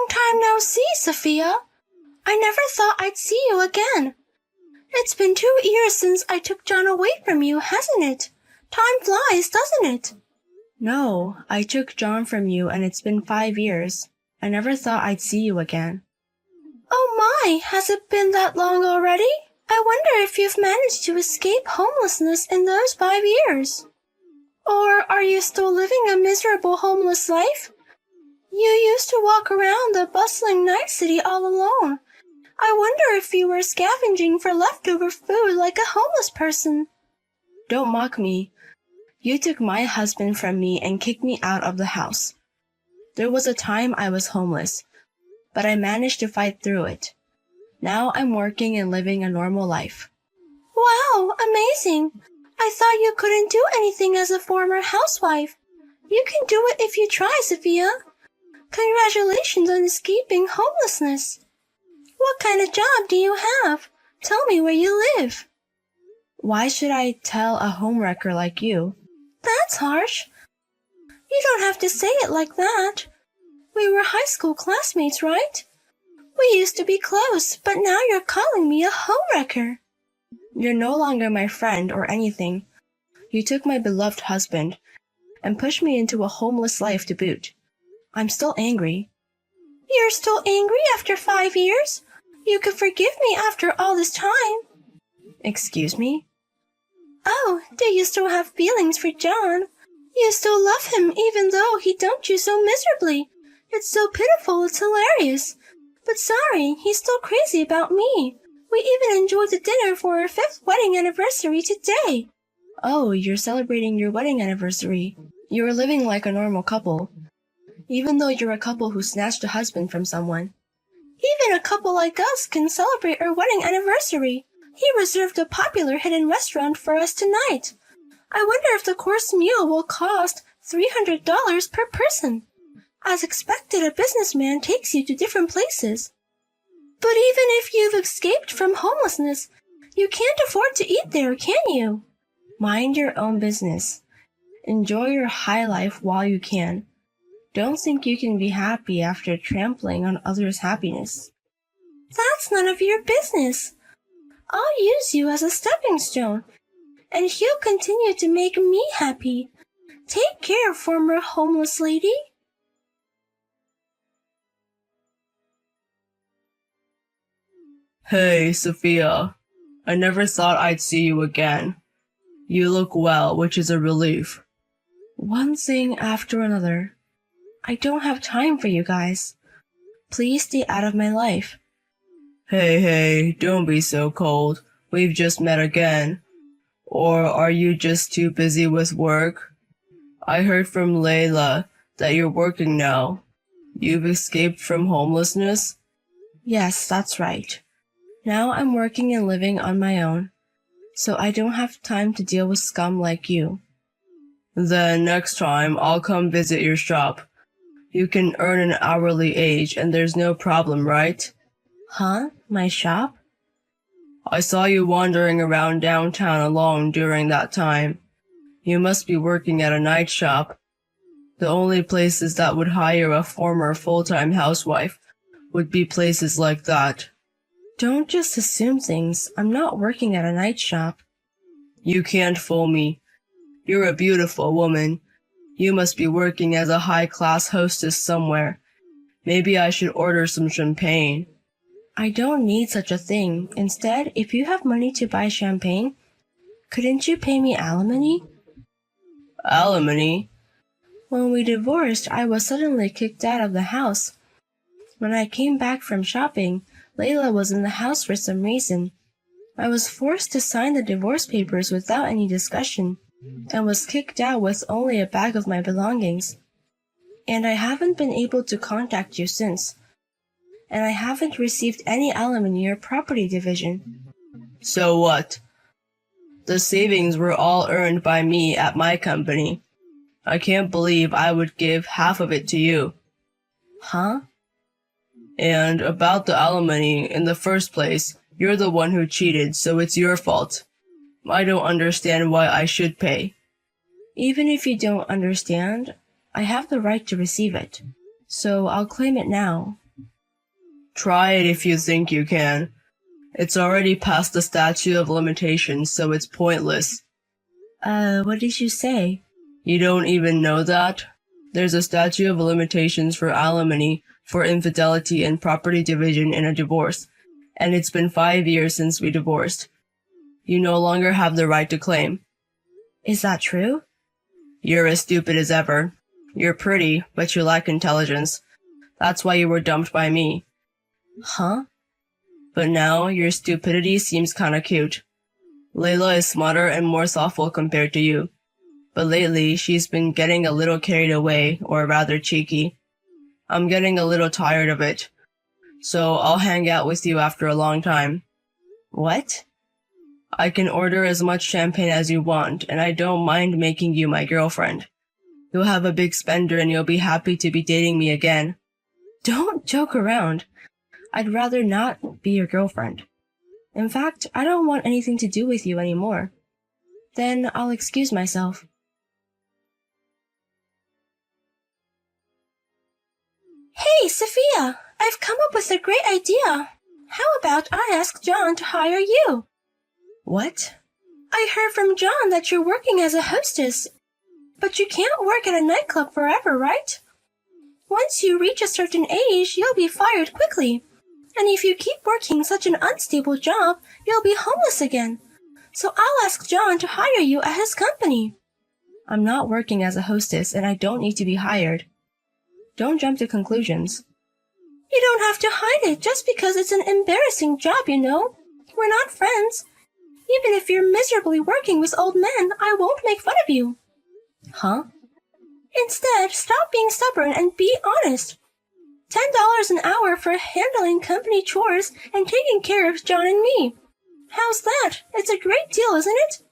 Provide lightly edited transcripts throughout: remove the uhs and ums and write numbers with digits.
Long time no see, Sophia. I never thought I'd see you again. It's been 2 years since I took John away from you, hasn't it? Time flies, doesn't it? No, I took John from you and it's been 5 years. I never thought I'd see you again. Oh my, has it been that long already? I wonder if you've managed to escape homelessness in those 5 years. Or are you still living a miserable homeless life? You used to walk around the bustling night city all alone. I wonder if you were scavenging for leftover food like a homeless person. Don't mock me. You took my husband from me and kicked me out of the house. There was a time I was homeless, but I managed to fight through it. Now I'm working and living a normal life. Wow, amazing. I thought you couldn't do anything as a former housewife. You can do it if you try, Sophia. Congratulations on escaping homelessness. What kind of job do you have? Tell me where you live. Why should I tell a homewrecker like you? That's harsh. You don't have to say it like that. We were high school classmates, right? We used to be close, but now you're calling me a homewrecker. You're no longer my friend or anything. You took my beloved husband and pushed me into a homeless life to boot. I'm still angry. You're still angry after 5 years? You could forgive me after all this time. Excuse me? Oh, do you still have feelings for John? You still love him even though he dumped you so miserably. It's so pitiful, it's hilarious. But sorry, he's still crazy about me. We even enjoyed the dinner for our 5th wedding anniversary today. Oh, you're celebrating your wedding anniversary. You are living like a normal couple. Even though you're a couple who snatched a husband from someone. Even a couple like us can celebrate our wedding anniversary. He reserved a popular hidden restaurant for us tonight. I wonder if the course meal will cost $300 per person. As expected, a businessman takes you to different places. But even if you've escaped from homelessness, you can't afford to eat there, can you? Mind your own business. Enjoy your high life while you can. Don't think you can be happy after trampling on others' happiness. That's none of your business. I'll use you as a stepping stone, and he'll continue to make me happy. Take care, former homeless lady. Hey, Sophia. I never thought I'd see you again. You look well, which is a relief. One thing after another. I don't have time for you guys. Please stay out of my life. Hey, don't be so cold. We've just met again. Or are you just too busy with work? I heard from Layla that you're working now. You've escaped from homelessness? Yes, that's right. Now I'm working and living on my own, so I don't have time to deal with scum like you. Then next time I'll come visit your shop. You can earn an hourly wage and there's no problem, right? Huh? My shop? I saw you wandering around downtown alone during that time. You must be working at a night shop. The only places that would hire a former full-time housewife would be places like that. Don't just assume things. I'm not working at a night shop. You can't fool me. You're a beautiful woman. You must be working as a high-class hostess somewhere. Maybe I should order some champagne. I don't need such a thing. Instead, if you have money to buy champagne, couldn't you pay me alimony? Alimony? When we divorced, I was suddenly kicked out of the house. When I came back from shopping, Layla was in the house for some reason. I was forced to sign the divorce papers without any discussion, and was kicked out with only a bag of my belongings. And I haven't been able to contact you since. And I haven't received any alimony or property division. So what? The savings were all earned by me at my company. I can't believe I would give half of it to you. Huh? And about the alimony, in the first place, you're the one who cheated, so it's your fault. I don't understand why I should pay. Even if you don't understand, I have the right to receive it. So I'll claim it now. Try it if you think you can. It's already past the statute of limitations, so it's pointless. What did you say? You don't even know that? There's a statute of limitations for alimony, for infidelity and property division in a divorce, and it's been 5 years since we divorced. You no longer have the right to claim. Is that true? You're as stupid as ever. You're pretty, but you lack intelligence. That's why you were dumped by me. Huh? But now, your stupidity seems kinda cute. Layla is smarter and more thoughtful compared to you. But lately, she's been getting a little carried away, or rather cheeky. I'm getting a little tired of it. So I'll hang out with you after a long time. What? I can order as much champagne as you want, and I don't mind making you my girlfriend. You'll have a big spender and you'll be happy to be dating me again. Don't joke around. I'd rather not be your girlfriend. In fact, I don't want anything to do with you anymore. Then I'll excuse myself. Hey, Sophia! I've come up with a great idea. How about I ask John to hire you? What? I heard from John that you're working as a hostess. But you can't work at a nightclub forever, right? Once you reach a certain age, you'll be fired quickly. And if you keep working such an unstable job, you'll be homeless again. So I'll ask John to hire you at his company. I'm not working as a hostess and I don't need to be hired. Don't jump to conclusions. You don't have to hide it just because it's an embarrassing job, you know. We're not friends. Even if you're miserably working with old men, I won't make fun of you. Huh? Instead, stop being stubborn and be honest. $10 an hour for handling company chores and taking care of John and me. How's that? It's a great deal, isn't it?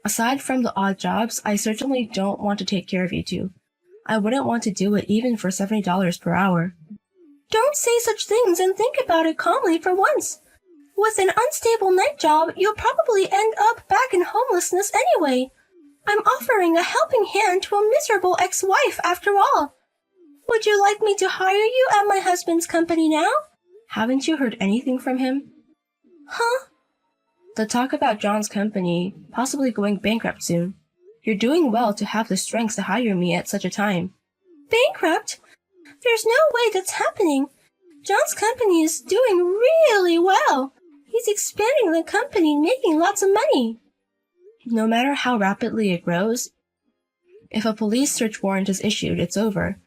Aside from the odd jobs, I certainly don't want to take care of you two. I wouldn't want to do it even for $70 per hour. Don't say such things and think about it calmly for once. With an unstable night job, you'll probably end up back in homelessness anyway. I'm offering a helping hand to a miserable ex-wife after all. Would you like me to hire you at my husband's company now? Haven't you heard anything from him? Huh? The talk about John's company possibly going bankrupt soon. You're doing well to have the strength to hire me at such a time. Bankrupt? There's no way that's happening. John's company is doing really well. He's expanding the company and making lots of money. No matter how rapidly it grows, if a police search warrant is issued, it's over.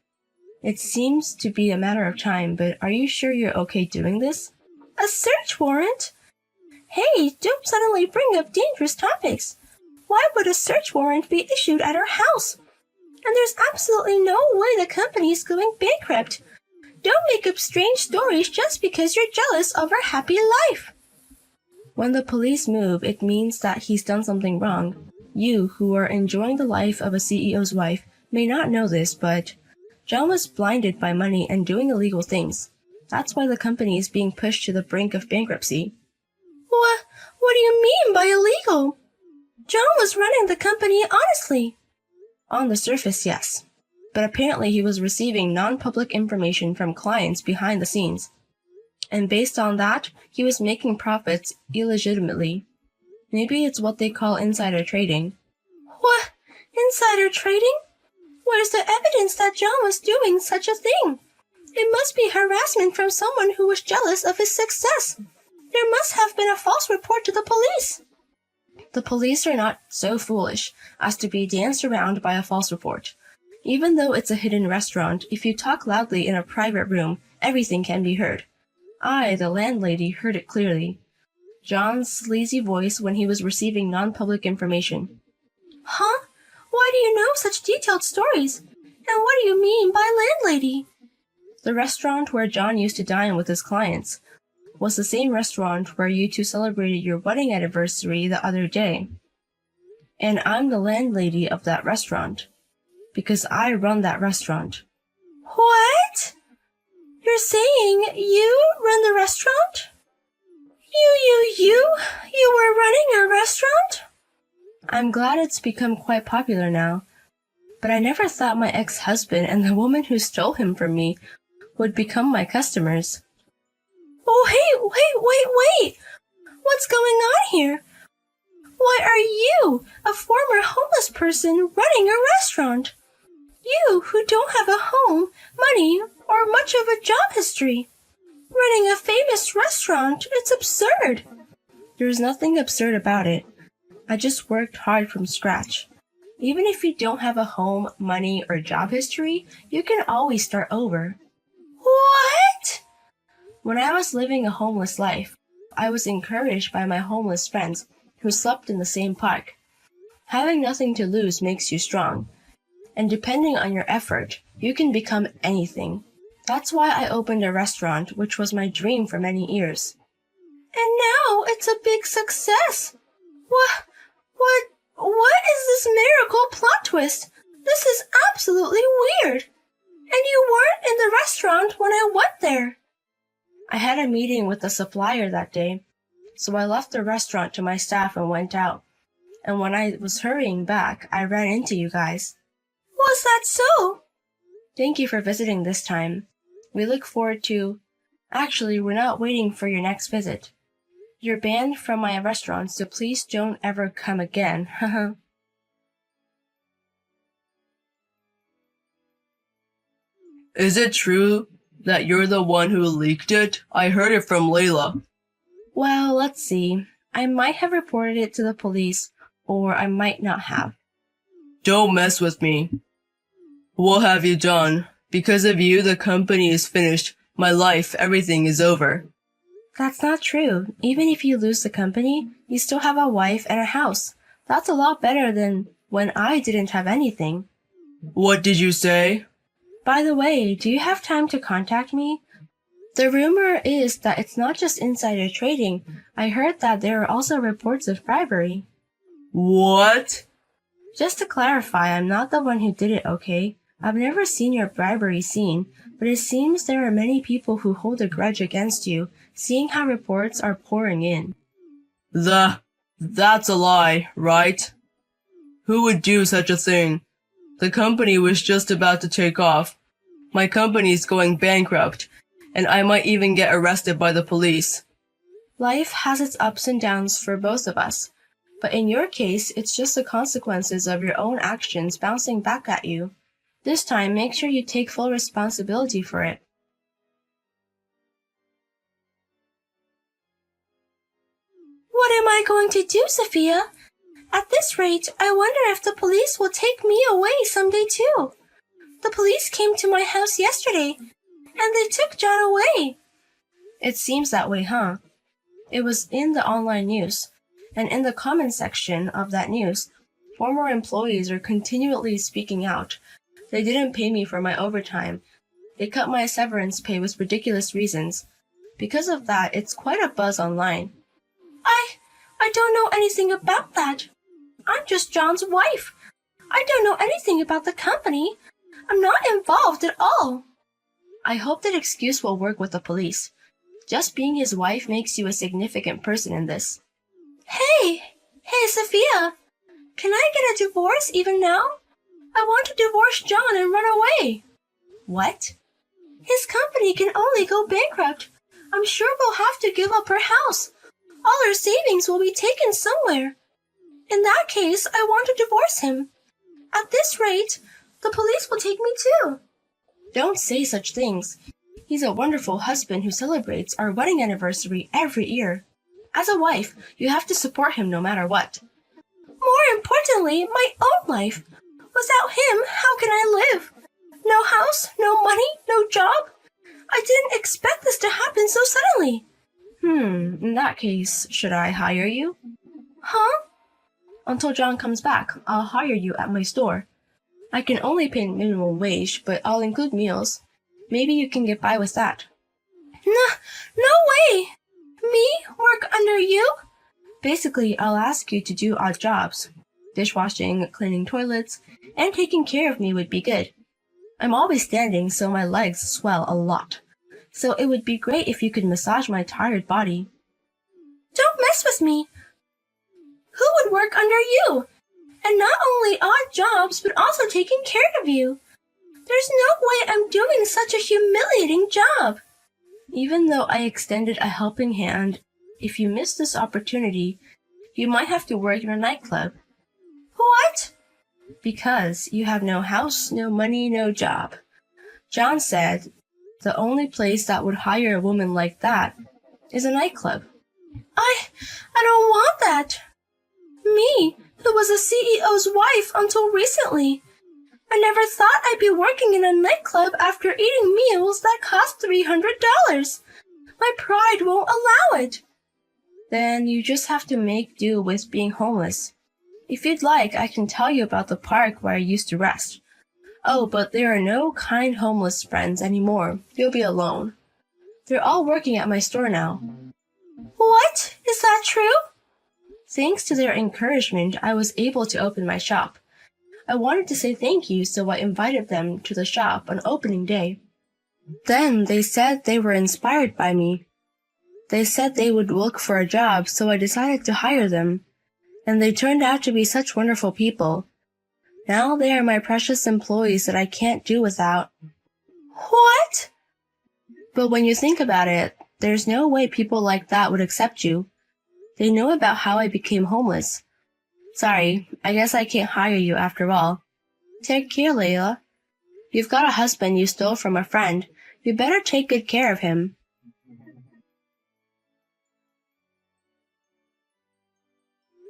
It seems to be a matter of time, but are you sure you're okay doing this? A search warrant? Hey, don't suddenly bring up dangerous topics. Why would a search warrant be issued at our house? And there's absolutely no way the company is going bankrupt. Don't make up strange stories just because you're jealous of our happy life. When the police move, it means that he's done something wrong. You, who are enjoying the life of a CEO's wife, may not know this, but John was blinded by money and doing illegal things. That's why the company is being pushed to the brink of bankruptcy. What do you mean by illegal? John was running the company honestly. On the surface, yes. But apparently he was receiving non-public information from clients behind the scenes. And based on that, he was making profits illegitimately. Maybe it's what they call insider trading. What? Insider trading? Where's the evidence that John was doing such a thing? It must be harassment from someone who was jealous of his success. There must have been a false report to the police. The police are not so foolish as to be danced around by a false report. Even though it's a hidden restaurant, if you talk loudly in a private room, everything can be heard. I, the landlady, heard it clearly. John's sleazy voice when he was receiving non-public information. Huh? Why do you know such detailed stories? And what do you mean by landlady? The restaurant where John used to dine with his clients was the same restaurant where you two celebrated your wedding anniversary the other day. And I'm the landlady of that restaurant, because I run that restaurant. What? You're saying you run the restaurant? You were running a restaurant? I'm glad it's become quite popular now, but I never thought my ex-husband and the woman who stole him from me would become my customers. Oh, hey, wait! What's going on here? Why are you, a former homeless person, running a restaurant? You who don't have a home, money, or much of a job history. Running a famous restaurant, it's absurd. There's nothing absurd about it. I just worked hard from scratch. Even if you don't have a home, money, or job history, you can always start over. What? When I was living a homeless life, I was encouraged by my homeless friends who slept in the same park. Having nothing to lose makes you strong. And depending on your effort, you can become anything. That's why I opened a restaurant, which was my dream for many years. And now it's a big success. What is this miracle plot twist? This is absolutely weird. And you weren't in the restaurant when I went there. I had a meeting with the supplier that day, so I left the restaurant to my staff and went out. And when I was hurrying back, I ran into you guys. Was that so? Thank you for visiting this time. We look forward to... Actually, we're not waiting for your next visit. You're banned from my restaurant, so please don't ever come again. Haha. Is it true that you're the one who leaked it? I heard it from Layla. Well, let's see. I might have reported it to the police, or I might not have. Don't mess with me. What have you done? Because of you, the company is finished. My life, everything is over. That's not true. Even if you lose the company, you still have a wife and a house. That's a lot better than when I didn't have anything. What did you say? By the way, do you have time to contact me? The rumor is that it's not just insider trading. I heard that there are also reports of bribery. What? Just to clarify, I'm not the one who did it, okay? I've never seen your bribery scene, but it seems there are many people who hold a grudge against you, seeing how reports are pouring in. That's a lie, right? Who would do such a thing? The company was just about to take off. My company's going bankrupt, and I might even get arrested by the police. Life has its ups and downs for both of us, but in your case, it's just the consequences of your own actions bouncing back at you. This time, make sure you take full responsibility for it. What am I going to do, Sophia? At this rate, I wonder if the police will take me away someday too. The police came to my house yesterday, and they took John away. It seems that way, huh? It was in the online news, and in the comment section of that news, former employees are continually speaking out. They didn't pay me for my overtime. They cut my severance pay with ridiculous reasons. Because of that, it's quite a buzz online. I don't know anything about that. I'm just John's wife. I don't know anything about the company. I'm not involved at all. I hope that excuse will work with the police. Just being his wife makes you a significant person in this. Hey, Sophia. Can I get a divorce even now? I want to divorce John and run away. What? His company can only go bankrupt. I'm sure we'll have to give up our house. All our savings will be taken somewhere. In that case, I want to divorce him. At this rate, the police will take me too. Don't say such things. He's a wonderful husband who celebrates our wedding anniversary every year. As a wife, you have to support him no matter what. More importantly, my own life. Without him, how can I live? No house, no money, no job. I didn't expect this to happen so suddenly. In that case, should I hire you? Huh? Until John comes back, I'll hire you at my store. I can only pay minimum wage, but I'll include meals. Maybe you can get by with that. No way! Me work under you? Basically, I'll ask you to do odd jobs. Dishwashing, cleaning toilets, and taking care of me would be good. I'm always standing, so my legs swell a lot. So it would be great if you could massage my tired body. Don't mess with me. Who would work under you? And not only odd jobs, but also taking care of you. There's no way I'm doing such a humiliating job. Even though I extended a helping hand, if you miss this opportunity, you might have to work in a nightclub. What? Because you have no house, no money, no job. John said the only place that would hire a woman like that is a nightclub. I don't want that. Me, who was a CEO's wife until recently. I never thought I'd be working in a nightclub after eating meals that cost $300. My pride won't allow it. Then you just have to make do with being homeless. If you'd like, I can tell you about the park where I used to rest. Oh, but there are no kind homeless friends anymore. You'll be alone. They're all working at my store now. What? Is that true? Thanks to their encouragement, I was able to open my shop. I wanted to say thank you, so I invited them to the shop on opening day. Then they said they were inspired by me. They said they would look for a job, so I decided to hire them. And they turned out to be such wonderful people. Now they are my precious employees that I can't do without. What? But when you think about it, there's no way people like that would accept you. They know about how I became homeless. Sorry, I guess I can't hire you after all. Take care, Layla. You've got a husband you stole from a friend. You better take good care of him.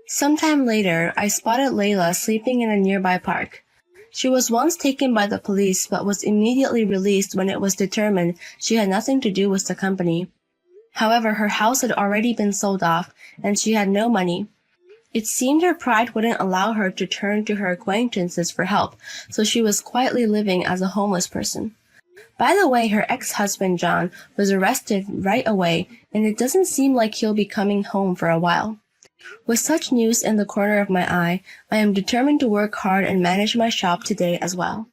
Sometime later, I spotted Layla sleeping in a nearby park. She was once taken by the police but was immediately released when it was determined she had nothing to do with the company. However, her house had already been sold off, and she had no money. It seemed her pride wouldn't allow her to turn to her acquaintances for help, so she was quietly living as a homeless person. By the way, her ex-husband John was arrested right away, and it doesn't seem like he'll be coming home for a while. With such news in the corner of my eye, I am determined to work hard and manage my shop today as well.